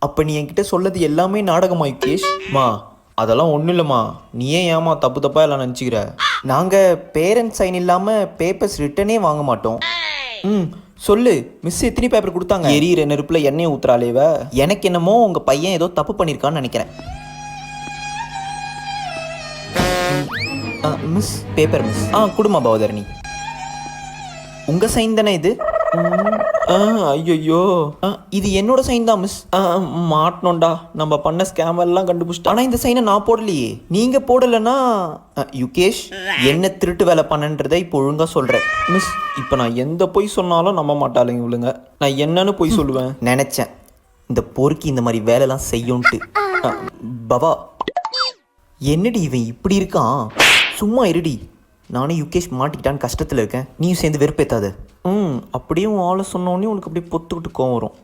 அப்போ நீ என்கிட்ட சொல்லது எல்லாமே நாடகமா யுகேஷ்? மா அதெல்லாம் ஒன்றும் இல்லைம்மா, நீ ஏன் தப்பு தப்பாக எல்லாம் நினச்சிக்கிற? நாங்கள் பேரண்ட்ஸ் சைன் இல்லாமல் பேப்பர்ஸ் ரிட்டனே வாங்க மாட்டோம். ம் சொல்லு மிஸ் எத்தனை பேப்பர் கொடுத்தாங்க? எரியிற நெருப்பில் எண்ணெயை ஊத்துறாளேவ. எனக்கு என்னமோ உங்கள் பையன் ஏதோ தப்பு பண்ணியிருக்கான்னு நினைக்கிறேன். Miss paper miss. குடுமா பவதரணி, உங்கள் சைன் தானே இது? ஐயோ இது என்னோட சைன் தான் மிஸ். மாட்டணும்டா, நம்ம பண்ண ஸ்கேம் எல்லாம் கண்டுபிடிச்சிட்டோம். ஆனால் இந்த சைனை நான் போடலையே. நீங்கள் போடலைன்னா யுகேஷ் என்ன திருட்டு வேலை பண்ணன்றதை இப்போ ஒழுங்காக சொல்கிறேன். மிஸ் இப்போ நான் எந்த பொய் சொன்னாலும் நம்ப மாட்டாளுங்க இவளுங்க. நான் என்னன்னு பொய் சொல்லுவேன்? நினச்சேன் இந்த பொறுக்கி இந்த மாதிரி வேலைலாம் செய்யும்ட்டு. பவா என்னடி இவன் இப்படி இருக்கான்? சும்மா இருடி, நானே யுகேஷ் மாட்டிக்கிட்டான்னு கஷ்டத்தில் இருக்கேன், நீயும் சேர்ந்து வெறுப்பேத்தாத. அப்படியும் ஆளை சொன்னோடனே உனக்கு அப்படியே பொத்துக்கிட்டு கோவம் வரும்.